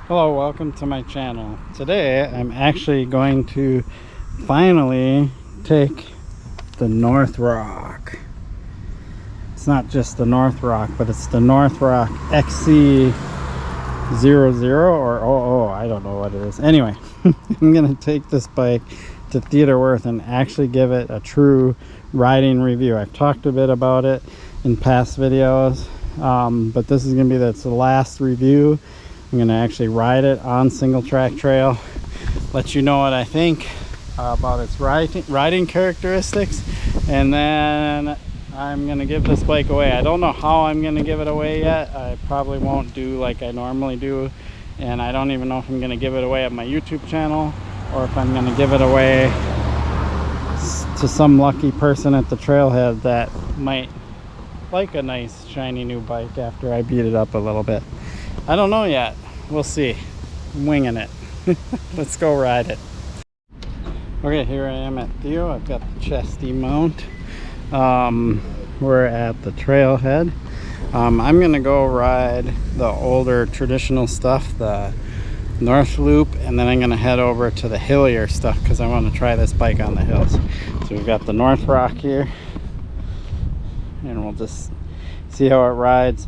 Hello, welcome to my channel. Today I'm actually going to finally take the Northrock. It's not just the Northrock, but it's the Northrock XC00 or oh, I don't know what it is. Anyway, I'm gonna take this bike to Theodore Worth and actually give it a true riding review. I've talked a bit about it in past videos, but this is gonna be the last review. I'm going to actually ride it on single track trail, let you know what I think about its riding characteristics, and then I'm going to give this bike away. I don't know how I'm going to give it away yet. I probably won't do like I normally do, and I don't even know if I'm going to give it away at my YouTube channel or if I'm going to give it away to some lucky person at the trailhead that might like a nice shiny new bike after I beat it up a little bit. I don't know yet. We'll see. I'm winging it. Let's go ride it. Okay, here I am at Theo. I've got the chesty mount. We're at the trailhead. I'm gonna go ride the older traditional stuff, the North Loop, and then I'm gonna head over to the hillier stuff because I want to try this bike on the hills. So we've got the Northrock here, and we'll just see how it rides.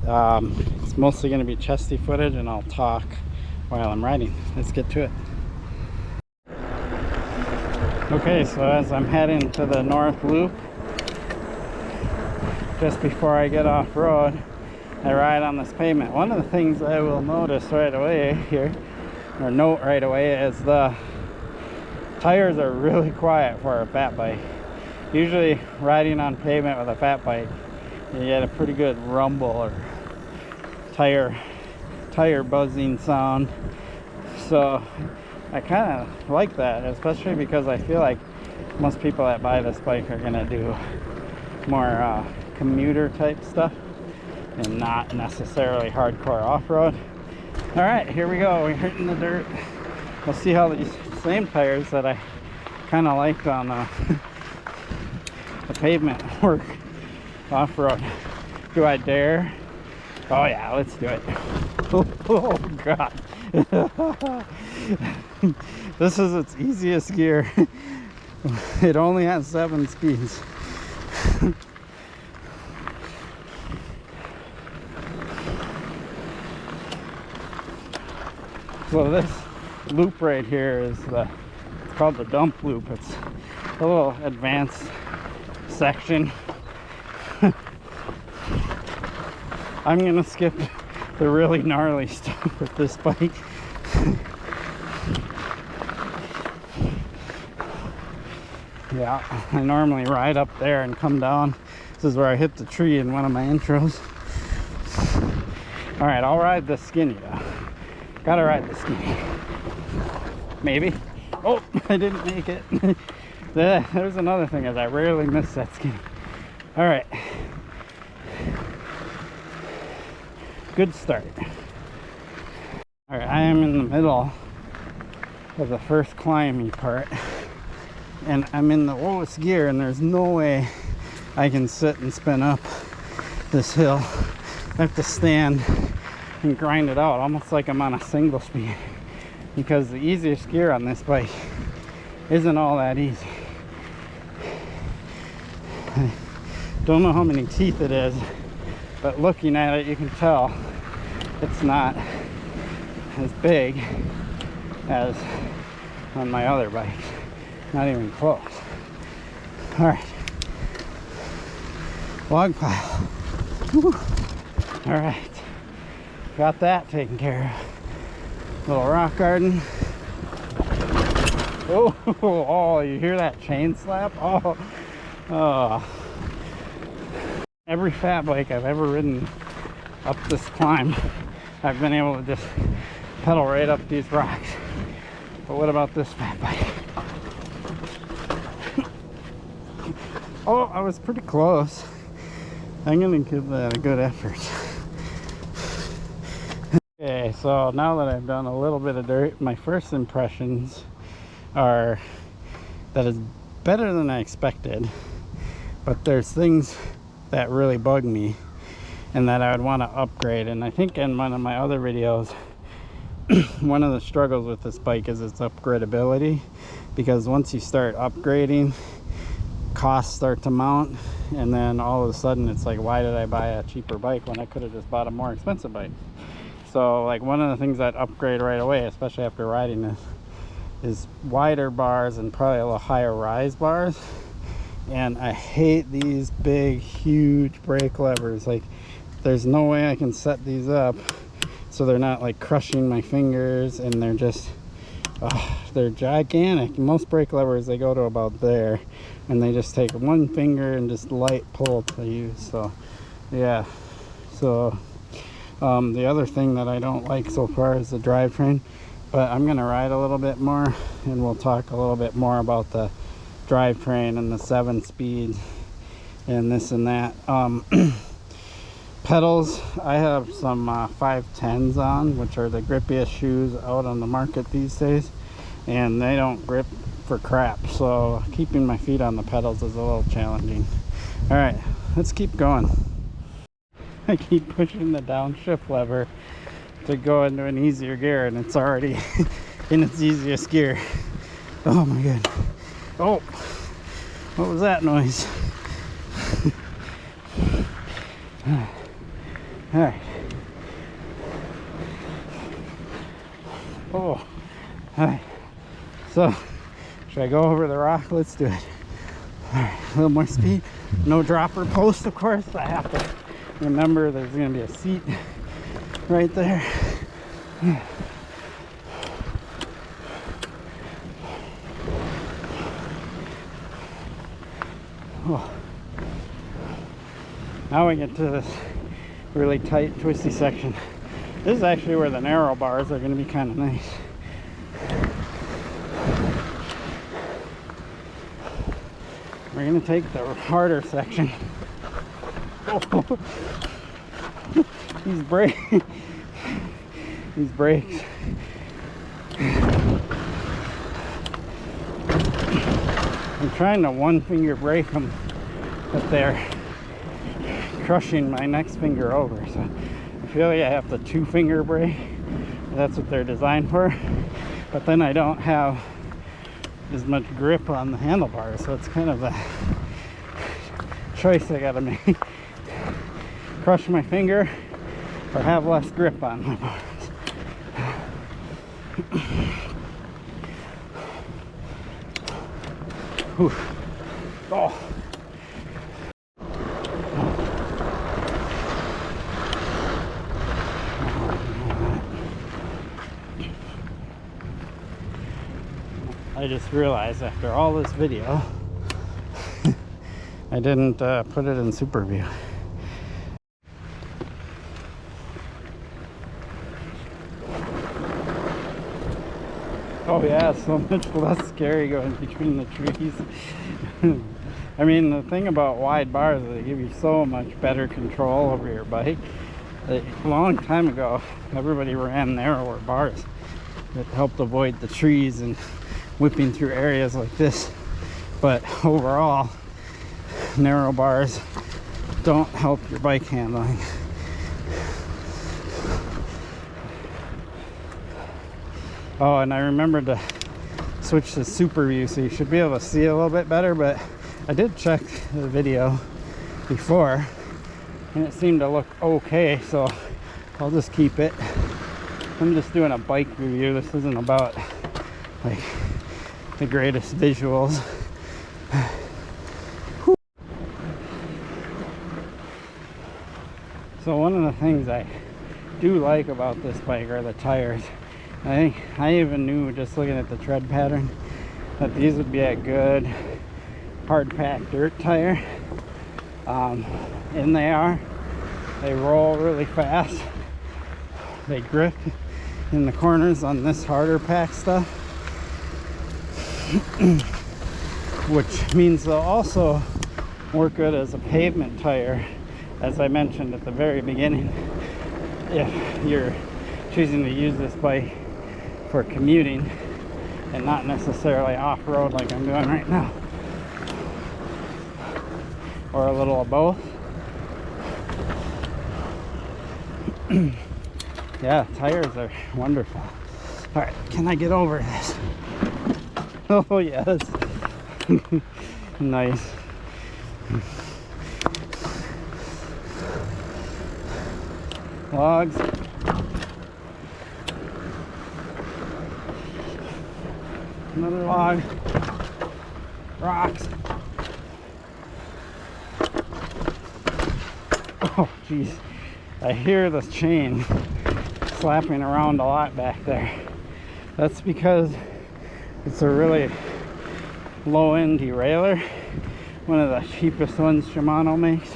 It's mostly going to be chesty footage, and I'll talk while I'm riding. Let's get to it. Okay, so as I'm heading to the North Loop, just before I get off road, I ride on this pavement. One of the things I will notice right away here, or note right away, is the tires are really quiet for a fat bike. Usually riding on pavement with a fat bike, you get a pretty good rumble or tire buzzing sound. So I kind of like that, especially because I feel like most people that buy this bike are gonna do more commuter type stuff and not necessarily hardcore off-road. All right, here we go. We're hitting the dirt. We'll see how these same tires that I kind of liked on the pavement work off-road. Do I dare? Oh yeah, let's do it. Oh god. This is its easiest gear. It only has 7 speeds. So this loop right here is it's called the dump loop. It's a little advanced section. I'm gonna skip the really gnarly stuff with this bike. Yeah, I normally ride up there and come down. This is where I hit the tree in one of my intros. Alright, I'll ride the skinny though. Gotta ride the skinny. Maybe. Oh, I didn't make it. There's another thing, is I rarely miss that skinny. Alright. Good start. All right, I am in the middle of the first climbing part, and I'm in the lowest gear, and there's no way I can sit and spin up this hill. I have to stand and grind it out, almost like I'm on a single speed, because the easiest gear on this bike isn't all that easy. I don't know how many teeth it is, but looking at it, you can tell it's not as big as on my other bike. Not even close. All right. Log pile. Woo. All right. Got that taken care of. Little rock garden. Oh, you hear that chain slap? Oh. Every fat bike I've ever ridden up this climb, I've been able to just pedal right up these rocks. But what about this fat bike? Oh, I was pretty close. I'm gonna give that a good effort. Okay, so now that I've done a little bit of dirt, my first impressions are that it's better than I expected, but there's things that really bug me and that I would want to upgrade. And I think in one of my other videos one of the struggles with this bike is its upgradability, because once you start upgrading, costs start to mount, and then all of a sudden it's like, why did I buy a cheaper bike when I could have just bought a more expensive bike? So like one of the things that upgrade right away, especially after riding this, is wider bars and probably a little higher rise bars. And I hate these big huge brake levers. Like there's no way I can set these up so they're not like crushing my fingers, and they're just they're gigantic. Most brake levers, they go to about there, and they just take one finger and just light pull to use. So yeah, so the other thing that I don't like so far is the drivetrain, but I'm gonna ride a little bit more and we'll talk a little bit more about the drivetrain and the 7-speed and this and that. Pedals, I have some 510s on, which are the grippiest shoes out on the market these days, and they don't grip for crap, so keeping my feet on the pedals is a little challenging. All right, let's keep going. I keep pushing the downshift lever to go into an easier gear, and it's already in its easiest gear. Oh my god. Oh, what was that noise? All right. Oh, all right. So, should I go over the rock? Let's do it. All right, a little more speed. No dropper post, of course. I have to remember there's going to be a seat right there. Oh. Now we get to this really tight, twisty section. This is actually where the narrow bars are going to be kind of nice. We're going to take the harder section. Oh. These brakes. These brakes. I'm trying to one finger brake them, but they're crushing my next finger over, so I feel like I have to 2-finger brake. That's what they're designed for, but then I don't have as much grip on the handlebars, so it's kind of a choice I gotta make. Crush my finger or have less grip on my bars. Whew. Oh. I just realized after all this video I didn't put it in super view. Oh yeah, it's so much less scary going between the trees. I mean, the thing about wide bars is they give you so much better control over your bike. A long time ago, everybody ran narrower bars that helped avoid the trees and whipping through areas like this. But overall, narrow bars don't help your bike handling. Oh, and I remembered to switch to super view, so you should be able to see a little bit better, but I did check the video before and it seemed to look okay, so I'll just keep it. I'm just doing a bike review. This isn't about like the greatest visuals. So one of the things I do like about this bike are the tires. I think I even knew just looking at the tread pattern that these would be a good hard pack dirt tire. And they are. They roll really fast. They grip in the corners on this harder pack stuff. Which means they'll also work good as a pavement tire, as I mentioned at the very beginning, if you're choosing to use this bike for commuting and not necessarily off-road like I'm doing right now, or a little of both. Yeah, tires are wonderful. All right, can I get over this? Oh yes. Nice. Logs. Another log. Rocks. Oh geez, I hear the chain slapping around a lot back there. That's because it's a really low-end derailleur, one of the cheapest ones Shimano makes,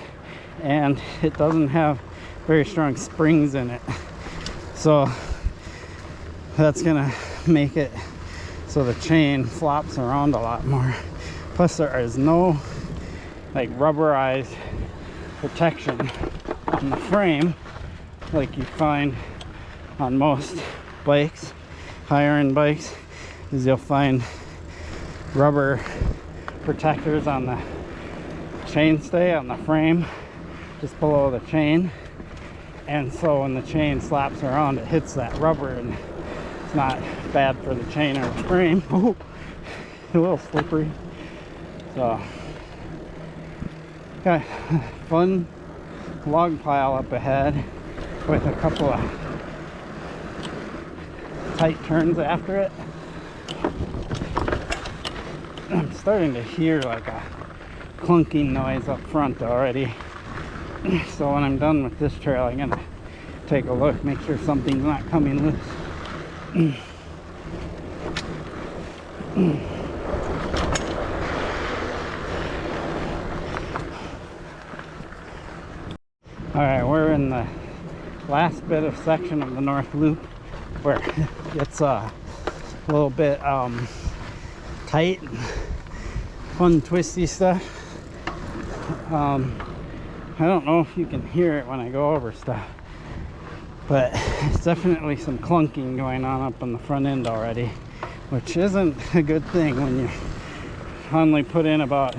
and it doesn't have very strong springs in it, so that's gonna make it so the chain flops around a lot more. Plus there is no like rubberized protection on the frame like you find on most bikes, higher end bikes. Is you'll find rubber protectors on the chainstay on the frame just below the chain, and so when the chain slaps around it hits that rubber and it's not bad for the chain or the frame. Ooh, a little slippery. So got a fun log pile up ahead with a couple of tight turns after it. I'm starting to hear like a clunking noise up front already. So when I'm done with this trail, I'm gonna take a look, make sure something's not coming loose. Alright, we're in the last bit of section of the North Loop where it gets a little bit tight, fun twisty stuff. I don't know if you can hear it when I go over stuff, but it's definitely some clunking going on up on the front end already, which isn't a good thing when you only put in about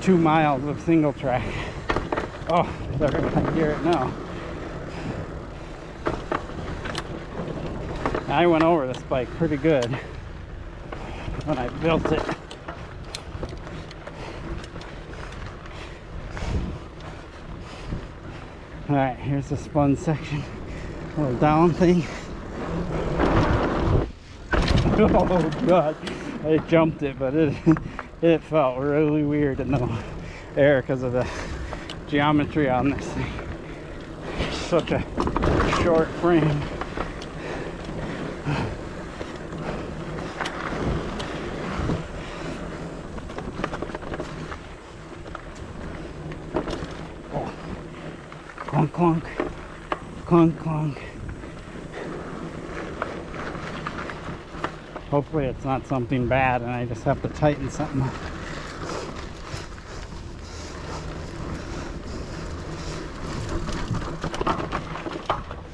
2 miles of single track. Oh, I hear it now. I went over this bike pretty good when I built it. Alright, here's this fun section. Little down thing. Oh god, I jumped it, but it felt really weird in the air because of the geometry on this thing. Such a short frame. Oh. Clunk, clunk, clunk, clunk. Hopefully it's not something bad and I just have to tighten something up.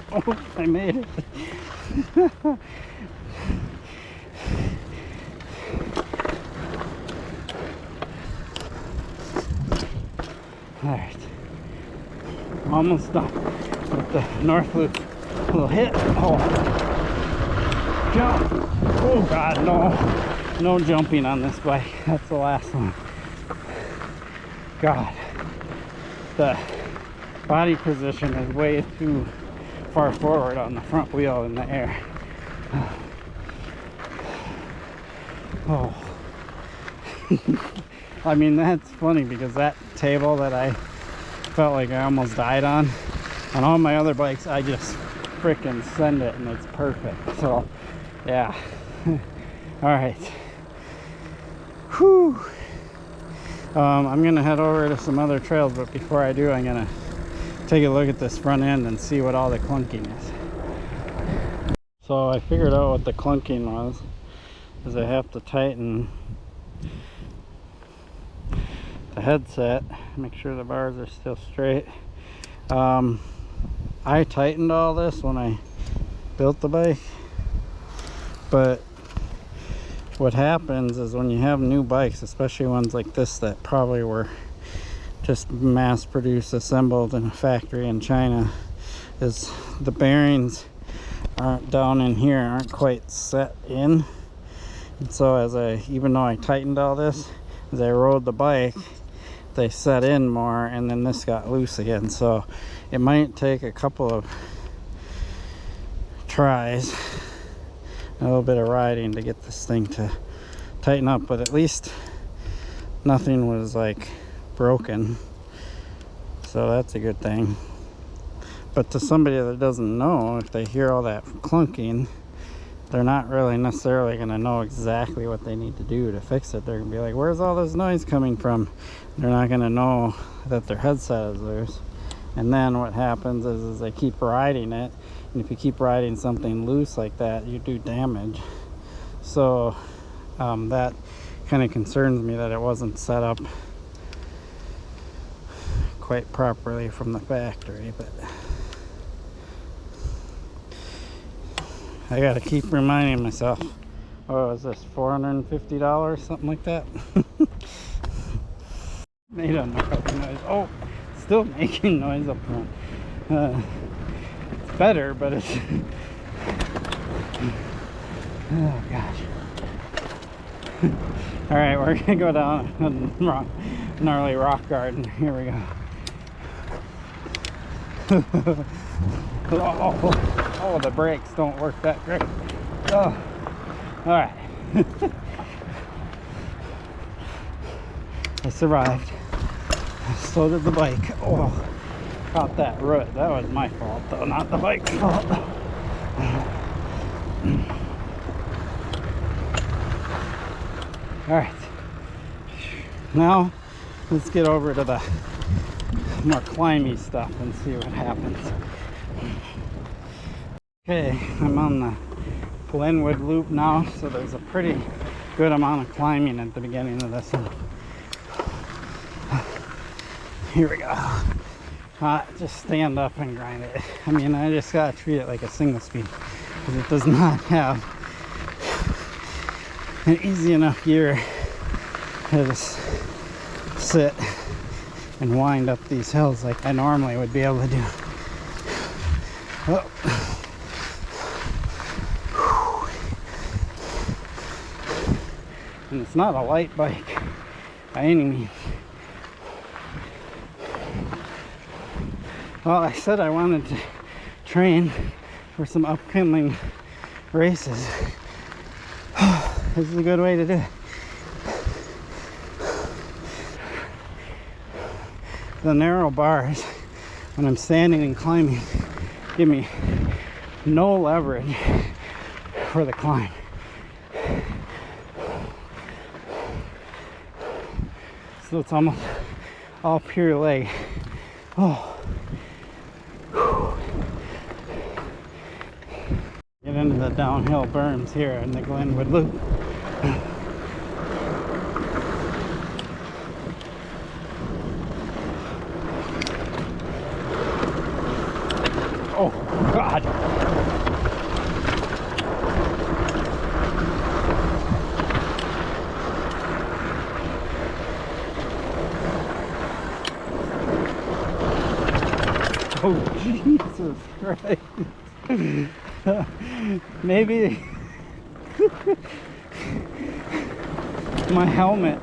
Oh, I made it. Alright. Almost done with the North Loop. A little hit. Oh. Jump. Oh god, no. No jumping on this bike. That's the last one. God. The body position is way too far forward on the front wheel in the air. Oh. I mean, that's funny because that table that I felt like I almost died on all my other bikes, I just freaking send it and it's perfect. So yeah. All right. Whew. I'm gonna head over to some other trails, but before I do, I'm gonna take a look at this front end and see what all the clunking is. So I figured out what the clunking was, is I have to tighten the headset, make sure the bars are still straight. I tightened all this when I built the bike, but what happens is when you have new bikes, especially ones like this that probably were just mass produced, assembled in a factory in China, is the bearings aren't down in here, aren't quite set in. And so even though I tightened all this, as I rode the bike, they set in more, and then this got loose again. So it might take a couple of tries, a little bit of riding to get this thing to tighten up, but at least nothing was like broken, so that's a good thing. But to somebody that doesn't know, if they hear all that clunking, they're not really necessarily going to know exactly what they need to do to fix it. They're going to be like, where's all this noise coming from? They're not going to know that their headset is loose. And then what happens is they keep riding it, and if you keep riding something loose like that, you do damage. So that kind of concerns me that it wasn't set up quite properly from the factory. But I gotta keep reminding myself. Oh, is this $450, something like that? Made a noise. Oh, still making noise up front. It's better, but it's oh gosh. All right, we're gonna go down a gnarly rock garden. Here we go. Oh, the brakes don't work that great. Oh, all right. I survived. So did the bike. Oh, caught that root. That was my fault, though, not the bike's fault. All right. Now, let's get over to the more climby stuff and see what happens. Okay, I'm on the Glenwood loop now, so there's a pretty good amount of climbing at the beginning of this one. Here we go. Just stand up and grind it. I mean, I just gotta treat it like a single speed, because it does not have an easy enough gear to just sit and wind up these hills like I normally would be able to do. Oh. And it's not a light bike by any means. Well, I said I wanted to train for some upcoming races. This is a good way to do it. The narrow bars, when I'm standing and climbing, give me no leverage for the climb. So it's almost all pure leg. Oh. Get into the downhill berms here in the Glenwood Loop. Oh, God. Oh, Jesus Christ. Maybe my helmet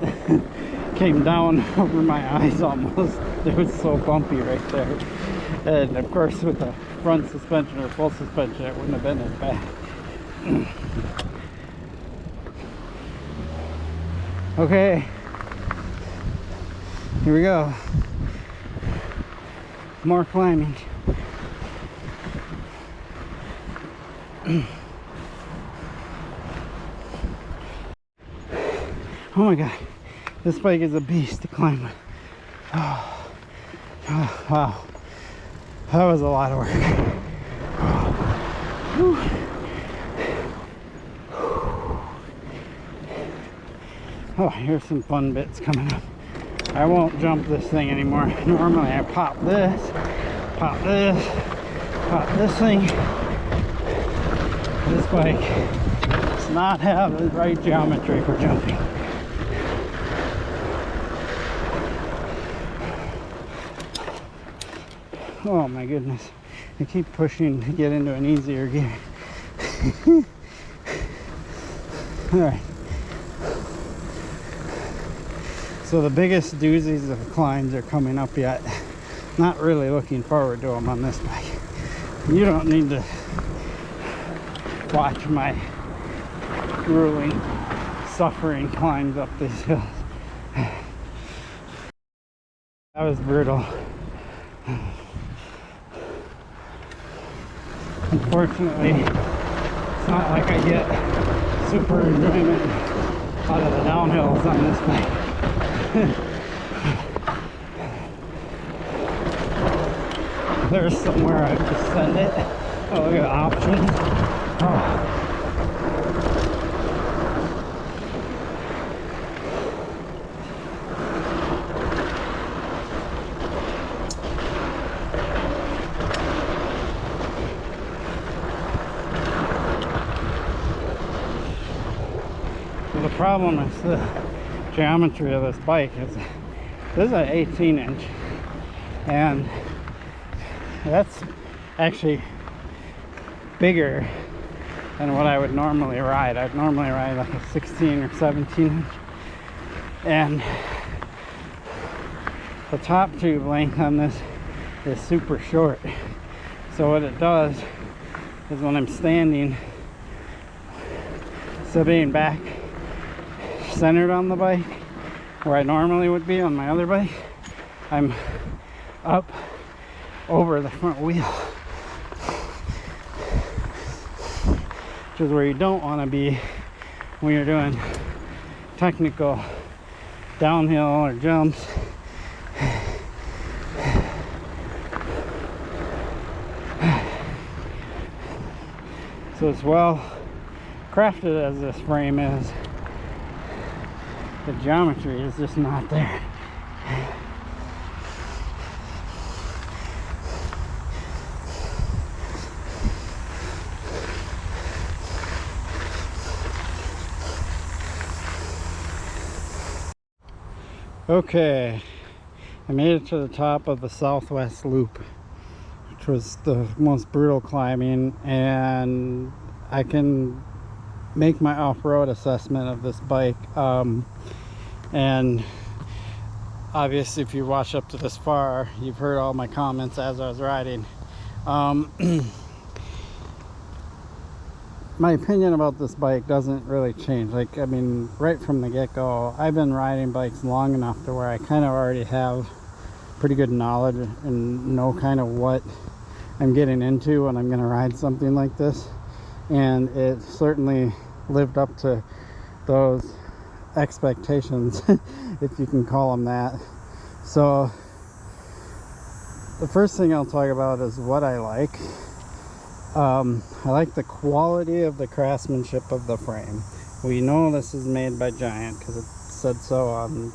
came down over my eyes almost. It was so bumpy right there. And of course, with the front suspension or full suspension, it wouldn't have been as bad. Okay, here we go. More climbing. Oh my God, this bike is a beast to climb with. Oh, wow, that was a lot of work. Oh, here's some fun bits coming up. I won't jump this thing anymore. Normally I pop this thing. This bike does not have the right geometry for jumping. Oh my goodness. I keep pushing to get into an easier gear. Alright. So the biggest doozies of climbs are coming up yet. Not really looking forward to them on this bike. You don't need to watch my grueling, suffering climbs up these hills. That was brutal. Unfortunately, it's not like I get super enjoyment out of the downhills on this bike. There's somewhere I just send it. Oh, look at options. Oh. The problem is the geometry of this bike is this is an 18-inch, and that's actually bigger than what I would normally ride. I'd normally ride like a 16 or 17 inch, and the top tube length on this is super short. So what it does is when I'm standing, instead of being back centered on the bike where I normally would be on my other bike, I'm up over the front wheel, which is where you don't want to be when you're doing technical downhill or jumps. So as well crafted as this frame is, the geometry is just not there. Okay, I made it to the top of the southwest loop, which was the most brutal climbing, and I can make my off-road assessment of this bike. And obviously if you watch up to this far, you've heard all my comments as I was riding. My opinion about this bike doesn't really change. Like, I mean, right from the get-go, I've been riding bikes long enough to where I kind of already have pretty good knowledge and know kind of what I'm getting into when I'm going to ride something like this, and it certainly lived up to those expectations, if you can call them that. So the first thing I'll talk about is what I like. I like the quality of the craftsmanship of the frame. We know this is made by Giant because it said so on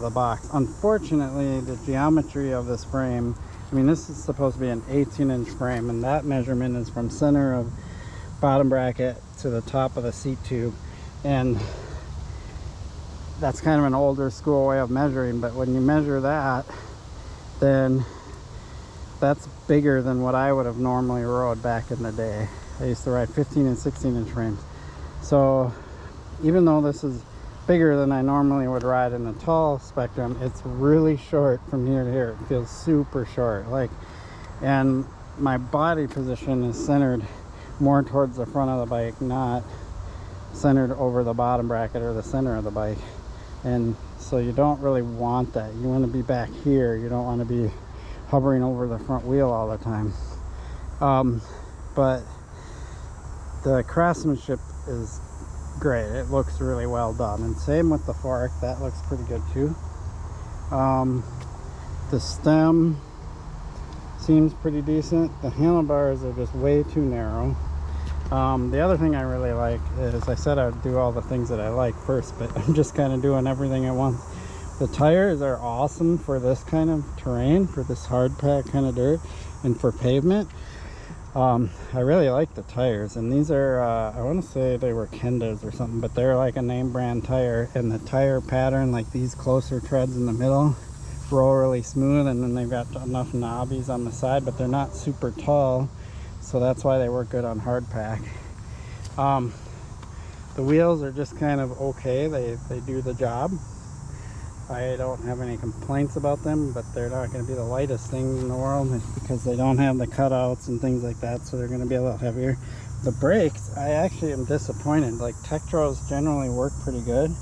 the box. Unfortunately, the geometry of this frame, I mean, this is supposed to be an 18-inch frame, and that measurement is from center of bottom bracket to the top of the seat tube, and that's kind of an older school way of measuring. But when you measure that, then that's bigger than what I would have normally rode back in the day. I used to ride 15 and 16-inch frames. So even though this is bigger than I normally would ride in the tall spectrum, it's really short from here to here. It feels super short, like, and my body position is centered more towards the front of the bike, not centered over the bottom bracket or the center of the bike. And so you don't really want that. You want to be back here. You don't want to be hovering over the front wheel all the time. But the craftsmanship is great. It looks really well done, and same with the fork. That looks pretty good too. The stem seems pretty decent. The handlebars are just way too narrow. The other thing I really like is, I said I would do all the things that I like first, but I'm just kind of doing everything at once. The tires are awesome for this kind of terrain, for this hard pack kind of dirt, and for pavement. I really like the tires, and these are I want to say they were Kendas or something, but they're like a name brand tire, and the tire pattern, like these closer treads in the middle, roll really smooth, and then they've got enough knobbies on the side, but they're not super tall, so that's why they work good on hard pack. The wheels are just kind of okay. They do the job. I don't have any complaints about them, but they're not going to be the lightest things in the world because they don't have the cutouts and things like that, so they're going to be a little heavier. The brakes, I actually am disappointed. Like, Tektros generally work pretty good.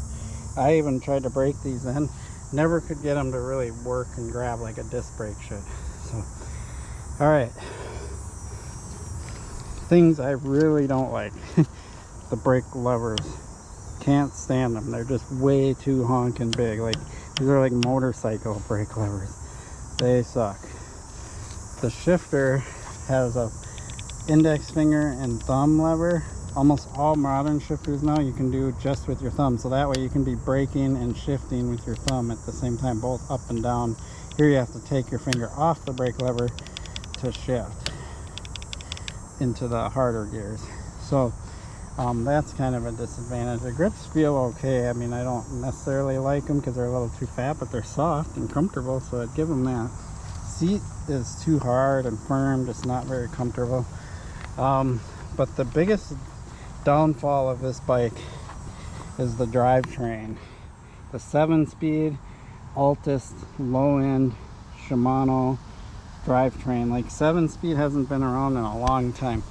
I even tried to brake these in. Never could get them to really work and grab like a disc brake should. So, alright. Things I really don't like. The brake levers. Can't stand them. They're just way too honking big. Like, these are like motorcycle brake levers. They suck. The shifter has a index finger and thumb lever. Almost all modern shifters now you can do just with your thumb, so that way you can be braking and shifting with your thumb at the same time, both up and down. Here you have to take your finger off the brake lever to shift into the harder gears. So that's kind of a disadvantage. The grips feel okay. I mean, I don't necessarily like them because they're a little too fat, but they're soft and comfortable, so I'd give them that. Seat is too hard and firm, just not very comfortable. But the biggest downfall of this bike is the drivetrain. The 7-speed Altus low-end Shimano drivetrain. Like, 7-speed hasn't been around in a long time.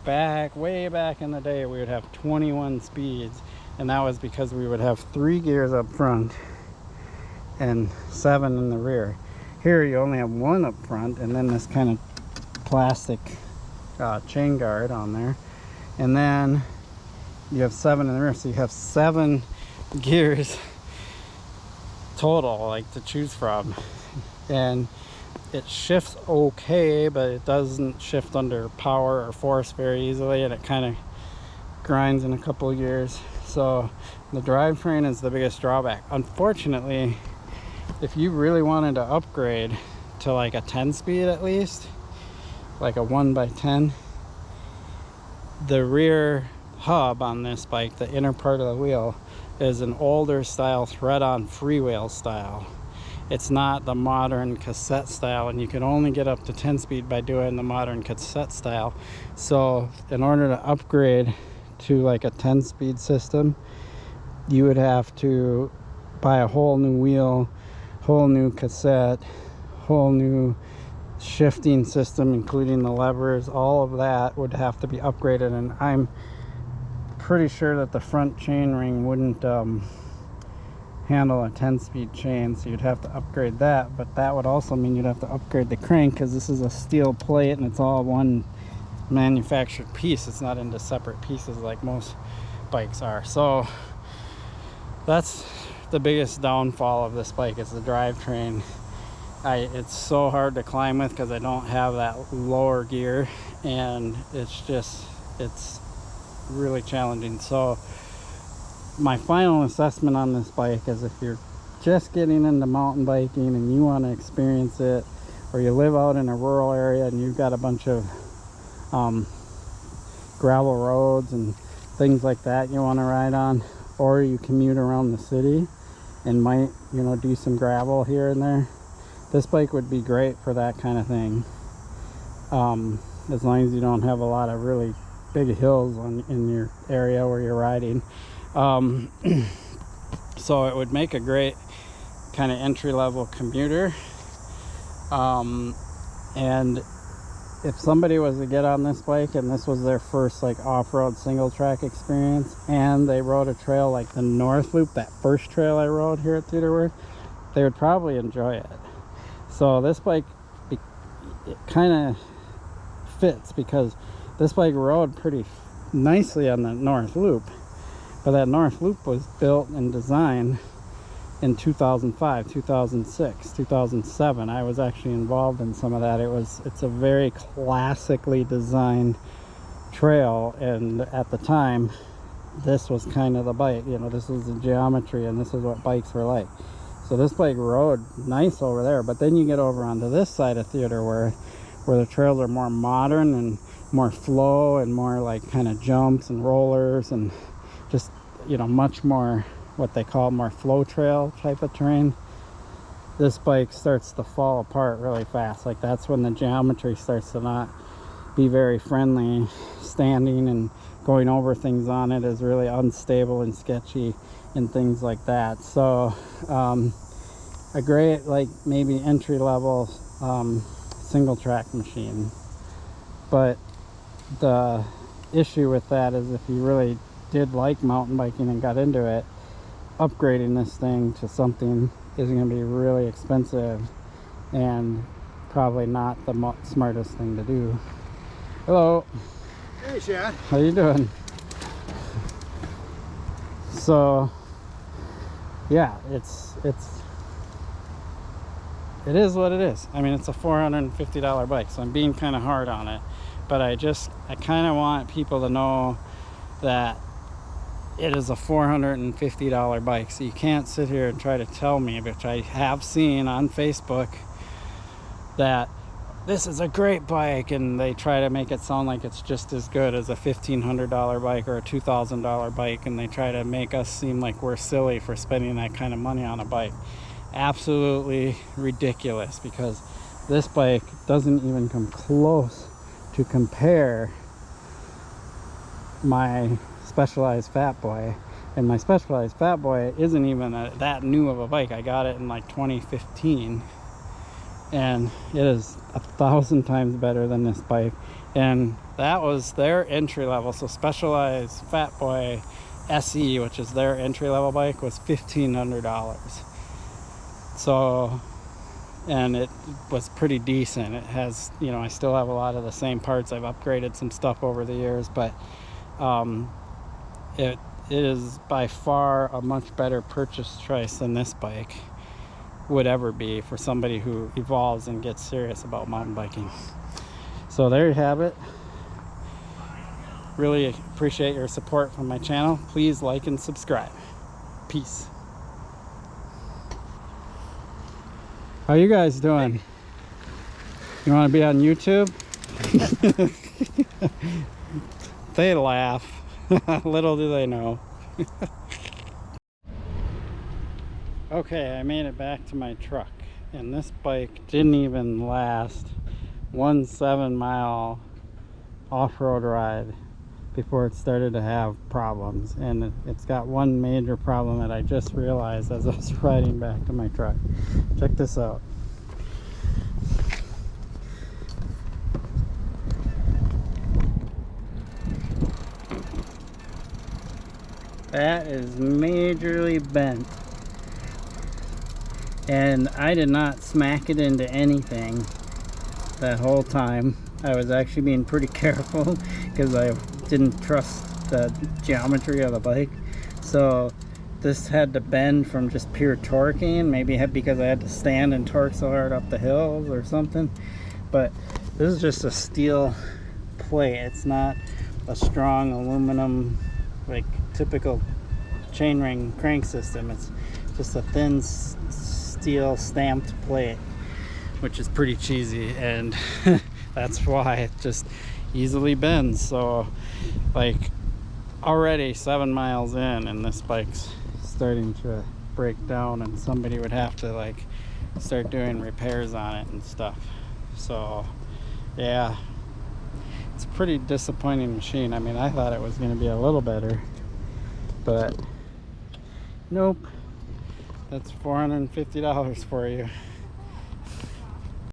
Way back in the day, we would have 21 speeds, and that was because we would have 3 gears up front and 7 in the rear. Here you only have 1 up front, and then this kind of plastic chain guard on there, and then you have 7 in the rear, so you have 7 gears total, like, to choose from. And it shifts okay, but it doesn't shift under power or force very easily, and it kind of grinds in a couple of gears. So the drivetrain is the biggest drawback. Unfortunately, if you really wanted to upgrade to like a 10-speed at least, like a 1x10, the rear hub on this bike, the inner part of the wheel, is an older style thread-on freewheel style. It's not the modern cassette style, and you can only get up to 10-speed by doing the modern cassette style. So in order to upgrade to like a 10-speed system, you would have to buy a whole new wheel, whole new cassette, whole new shifting system, including the levers. All of that would have to be upgraded, and I'm pretty sure that the front chain ring wouldn't handle a 10-speed chain, so you'd have to upgrade that. But that would also mean you'd have to upgrade the crank, because this is a steel plate and it's all one manufactured piece. It's not into separate pieces like most bikes are. So that's the biggest downfall of this bike, is the drivetrain. It's so hard to climb with because I don't have that lower gear, and it's really challenging. So my final assessment on this bike is, if you're just getting into mountain biking and you want to experience it, or you live out in a rural area and you've got a bunch of gravel roads and things like that you want to ride on, or you commute around the city and might, you know, do some gravel here and there, this bike would be great for that kind of thing. As long as you don't have a lot of really big hills in your area where you're riding. So it would make a great kind of entry-level commuter. And if somebody was to get on this bike and this was their first like off-road single track experience, and they rode a trail like the North Loop, that first trail I rode here at Theaterworth, they would probably enjoy it. So this bike, it kind of fits, because this bike rode pretty nicely on the North Loop, but that North Loop was built and designed in 2005, 2006, 2007. I was actually involved in some of that. It's a very classically designed trail, and at the time this was kind of the bike, you know, this was the geometry and this is what bikes were like. So this bike rode nice over there, but then you get over onto this side of Theater where the trails are more modern and more flow and more like kind of jumps and rollers and just, you know, much more what they call more flow trail type of terrain. This bike starts to fall apart really fast. Like, that's when the geometry starts to not be very friendly standing and going over things on it is really unstable and sketchy and things like that. So a great, like, maybe entry-level single track machine. But the issue with that is if you really did like mountain biking and got into it, upgrading this thing to something is going to be really expensive and probably not the smartest thing to do. Hello. Hey, Chad. How you doing? So yeah, it is what it is. I mean, it's a $450 bike, so I'm being kind of hard on it, but I kind of want people to know that it is a $450 bike. So you can't sit here and try to tell me, which I have seen on Facebook, that this is a great bike, and they try to make it sound like it's just as good as a $1,500 bike or a $2,000 bike, and they try to make us seem like we're silly for spending that kind of money on a bike. Absolutely ridiculous, because this bike doesn't even come close to compare my Specialized Fat Boy, and my Specialized Fat Boy isn't even that new of a bike. I got it in like 2015, and it is 1,000 times better than this bike, and that was their entry level. So Specialized Fat Boy SE, which is their entry level bike, was $1,500. So, and it was pretty decent. It has, you know, I still have a lot of the same parts. I've upgraded some stuff over the years, but it is by far a much better purchase choice than this bike would ever be for somebody who evolves and gets serious about mountain biking. So there you have it. Really appreciate your support from my channel. Please like and subscribe. Peace. How you guys doing? You want to be on YouTube? They laugh. Little do they know. Okay, I made it back to my truck, and this bike didn't even last 1 7-mile off-road ride before it started to have problems. And it's got one major problem that I just realized as I was riding back to my truck. Check this out. That is majorly bent, and I did not smack it into anything that whole time. I was actually being pretty careful because I didn't trust the geometry of the bike. So this had to bend from just pure torquing, maybe because I had to stand and torque so hard up the hills or something. But this is just a steel plate. It's not a strong aluminum, like typical chainring crank system. It's just a thin steel stamped plate, which is pretty cheesy, and that's why it just easily bends. So like already 7 miles in and this bike's starting to break down, and somebody would have to like start doing repairs on it and stuff. So yeah, it's a pretty disappointing machine. I mean, I thought it was going to be a little better, but nope. That's $450 for you.